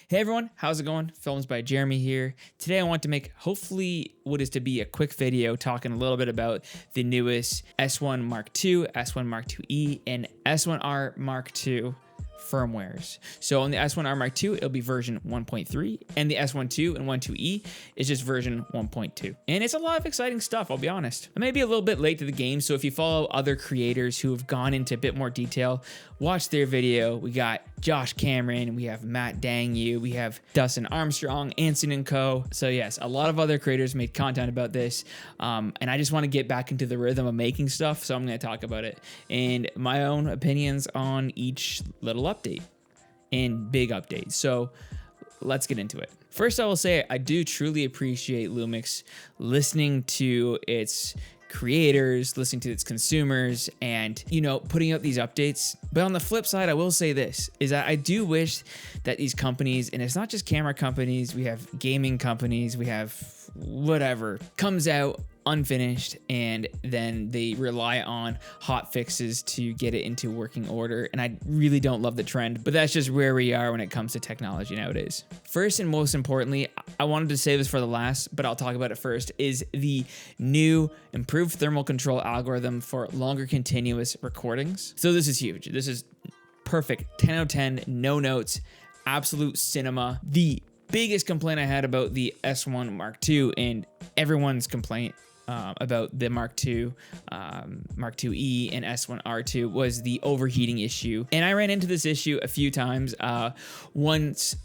Hey everyone, how's it going? Films by Jeremy here. Today I want to make hopefully what is to be a quick video talking a little bit about the newest S1 Mark II, S1 Mark IIe, and S1R Mark II firmwares. So on the S1R Mark II, it'll be version 1.3, and the S1 II and 1.2e is just version 1.2. And it's a lot of exciting stuff, I'll be honest. I may be a little bit late to the game, so if you follow other creators who have gone into a bit more detail, watch their video. We got Josh Cameron, we have Matt Dangu, we have Dustin Armstrong, Anson & Co. So yes, a lot of other creators made content about this, and I just want to get back into the rhythm of making stuff, so I'm going to talk about it and my own opinions on each little update and big updates. So let's get into it. First, I will say I do truly appreciate Lumix listening to its creators, listening to its consumers, and putting out these updates. But on the flip side, I will say this is that I do wish that these companies, and it's not just camera companies, we have gaming companies, we have whatever comes out unfinished and then they rely on hot fixes to get it into working order. And I really don't love the trend, but that's just where we are when it comes to technology nowadays. First and most importantly, I wanted to save this for the last, but I'll talk about it first, is the new improved thermal control algorithm for longer continuous recordings. So this is huge. This is perfect. 10 out of 10, no notes, absolute cinema. The biggest complaint I had about the S1 Mark II and everyone's complaint about the Mark II, Mark IIe, and S1R2 was the overheating issue. And I ran into this issue a few times. Once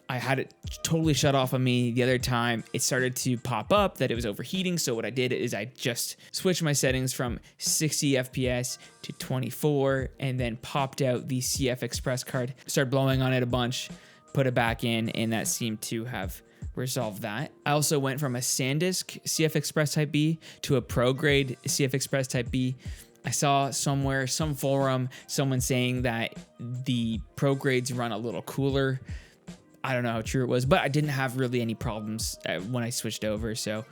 I had it totally shut off on me. The other time it started to pop up that it was overheating. So what I did is I just switched my settings from 60 FPS to 24 and then popped out the CF Express card, started blowing on it a bunch, put it back in, and that seemed to have resolve that. I also went from a SanDisk CF Express Type B to a Pro grade CF Express Type B. I saw somewhere, some forum, someone saying that the Pro grades run a little cooler. I don't know how true it was, but I didn't have really any problems when I switched over. So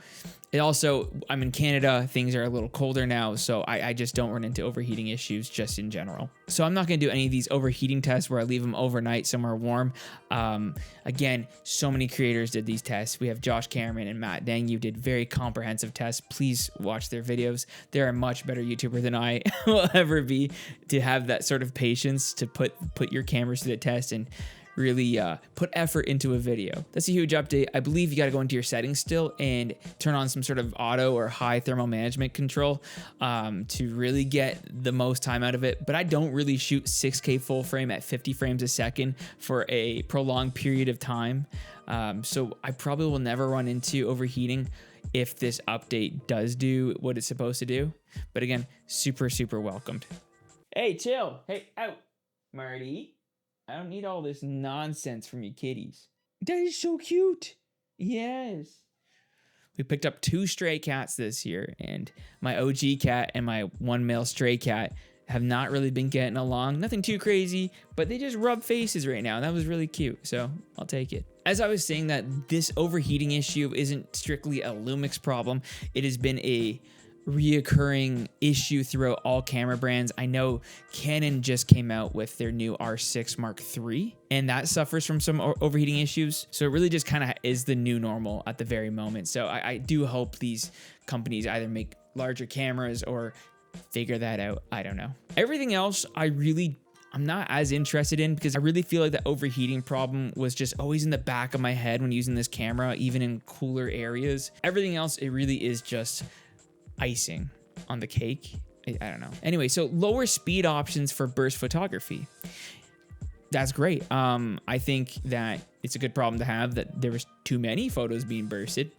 it also, I'm in Canada, things are a little colder now, so I just don't run into overheating issues just in general. So I'm not going to do any of these overheating tests where I leave them overnight somewhere warm. Again, so many creators did these tests. We have Josh Cameron and Matt Dangu did very comprehensive tests. Please watch their videos. They're a much better YouTuber than I will ever be to have that sort of patience to put your cameras to the test and really put effort into a video. That's a huge update. I believe you got to go into your settings still and turn on some sort of auto or high thermal management control to really get the most time out of it. But I don't really shoot 6K full frame at 50 frames a second for a prolonged period of time. So I probably will never run into overheating if this update does do what it's supposed to do. But again, super, super welcomed. Hey, chill. Hey, out, Marty. I don't need all this nonsense from you kitties. That is so cute. Yes. We picked up 2 stray cats this year, and my OG cat and my one male stray cat have not really been getting along. Nothing too crazy, but they just rub faces right now. That was really cute, so I'll take it. As I was saying, that this overheating issue isn't strictly a Lumix problem. It has been a reoccurring issue throughout all camera brands. I know Canon just came out with their new R6 Mark III, and that suffers from some overheating issues. So it really just kind of is the new normal at the very moment. So I do hope these companies either make larger cameras or figure that out. I don't know. Everything else I'm not as interested in, because I really feel like the overheating problem was just always in the back of my head when using this camera, even in cooler areas. Everything else, it really is just icing on the cake. I don't know. Anyway, so lower speed options for burst photography. That's great. I think that it's a good problem to have, that there was too many photos being bursted.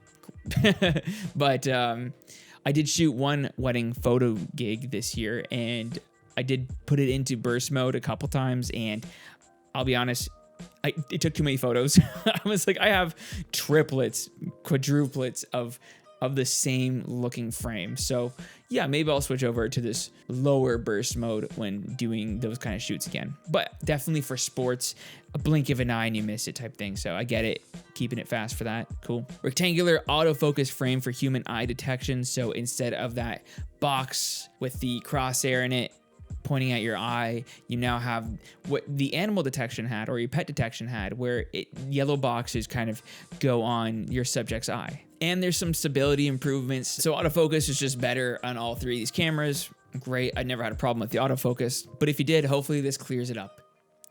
But I did shoot one wedding photo gig this year, and I did put it into burst mode a couple times, and I'll be honest, it took too many photos. I was like, I have triplets, quadruplets of the same looking frame. So yeah, maybe I'll switch over to this lower burst mode when doing those kind of shoots again. But definitely for sports, a blink of an eye and you miss it type thing. So I get it, keeping it fast for that. Cool. Rectangular autofocus frame for human eye detection. So instead of that box with the crosshair in it, pointing at your eye. You now have what the animal detection had or your pet detection had, where yellow boxes kind of go on your subject's eye. And there's some stability improvements. So autofocus is just better on all three of these cameras. Great. I never had a problem with the autofocus, but if you did, hopefully this clears it up.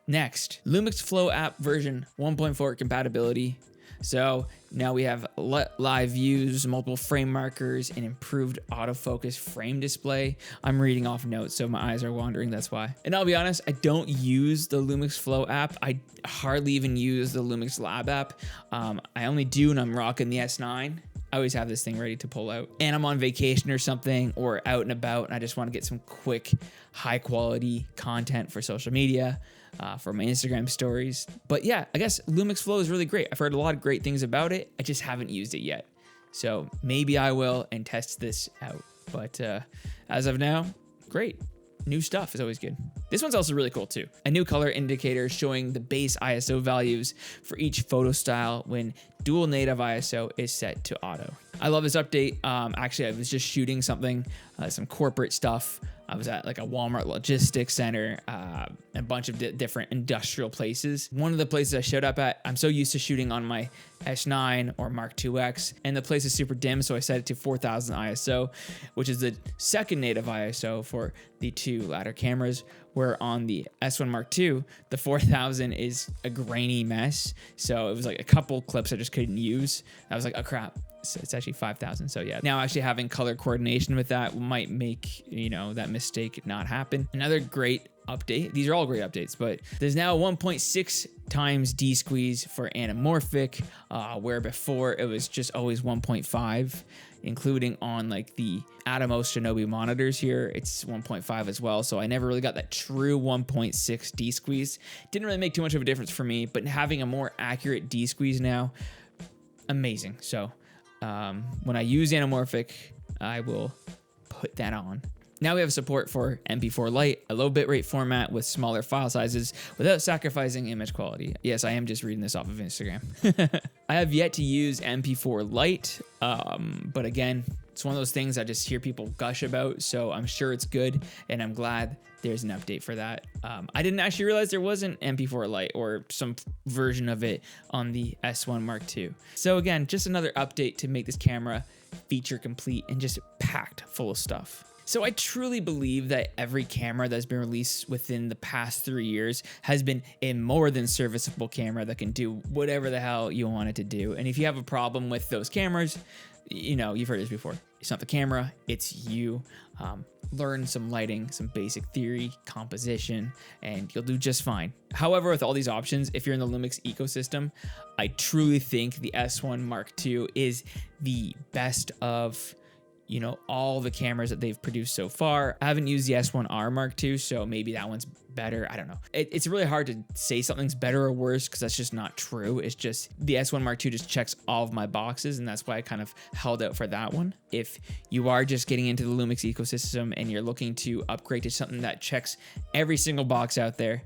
Next, Lumix Flow app version 1.4 compatibility. So now we have live views, multiple frame markers, and improved autofocus frame display. I'm reading off notes, so my eyes are wandering, that's why. And I'll be honest, I don't use the Lumix Flow app. I hardly even use the Lumix Lab app. I only do when I'm rocking the S9. I always have this thing ready to pull out. And I'm on vacation or something, or out and about, and I just want to get some quick, high quality content for social media, for my Instagram stories. But yeah, I guess Lumix Flow is really great. I've heard a lot of great things about it. I just haven't used it yet. So maybe I will and test this out. But as of now, great. New stuff is always good. This one's also really cool too. A new color indicator showing the base ISO values for each photo style when dual native ISO is set to auto. I love this update. Actually, I was just shooting something, some corporate stuff. I was at like a Walmart logistics center, a bunch of different industrial places. One of the places I showed up at, I'm so used to shooting on my S9 or Mark IIX, and the place is super dim, so I set it to 4000 ISO, which is the second native ISO for the two latter cameras, where on the S1 Mark II, the 4000 is a grainy mess. So it was like a couple clips I just couldn't use. I was like, oh crap. So it's actually 5,000. So yeah, now actually having color coordination with that might make, that mistake not happen. Another great update. These are all great updates, but there's now 1.6 times D-squeeze for anamorphic, where before it was just always 1.5, including on like the Atomos Shinobi monitors here. It's 1.5 as well. So I never really got that true 1.6 D-squeeze. Didn't really make too much of a difference for me, but having a more accurate D-squeeze now, amazing. So when I use anamorphic, I will put that on. Now we have support for MP4 Lite, a low bitrate format with smaller file sizes without sacrificing image quality. Yes, I am just reading this off of Instagram. I have yet to use MP4 Lite, but again, it's one of those things I just hear people gush about, so I'm sure it's good, and I'm glad there's an update for that. I didn't actually realize there was an MP4 Lite or some version of it on the S1 Mark II. So again, just another update to make this camera feature complete and just packed full of stuff. So I truly believe that every camera that's been released within the past 3 years has been a more than serviceable camera that can do whatever the hell you want it to do. And if you have a problem with those cameras, you've heard this before. It's not the camera, it's you. Learn some lighting, some basic theory, composition, and you'll do just fine. However, with all these options, if you're in the Lumix ecosystem, I truly think the S1 Mark II is the best of all the cameras that they've produced so far. I haven't used the S1R Mark II, so maybe that one's better. I don't know. It's really hard to say something's better or worse because that's just not true. It's just the S1 Mark II just checks all of my boxes, and that's why I kind of held out for that one. If you are just getting into the Lumix ecosystem and you're looking to upgrade to something that checks every single box out there,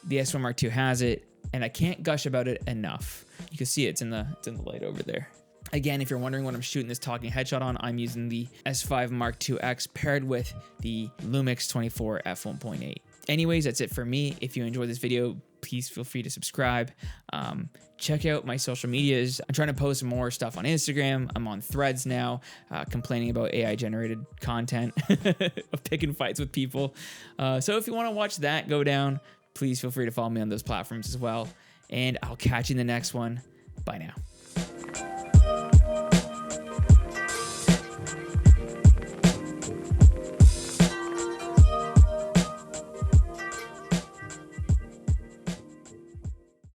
the S1 Mark II has it, and I can't gush about it enough. You can see it's in the light over there. Again, if you're wondering what I'm shooting this talking headshot on, I'm using the S5 Mark IIX paired with the Lumix 24 f1.8. Anyways, that's it for me. If you enjoyed this video, please feel free to subscribe. Check out my social medias. I'm trying to post more stuff on Instagram. I'm on Threads now, complaining about AI-generated content, of picking fights with people. So if you want to watch that go down, please feel free to follow me on those platforms as well. And I'll catch you in the next one. Bye now.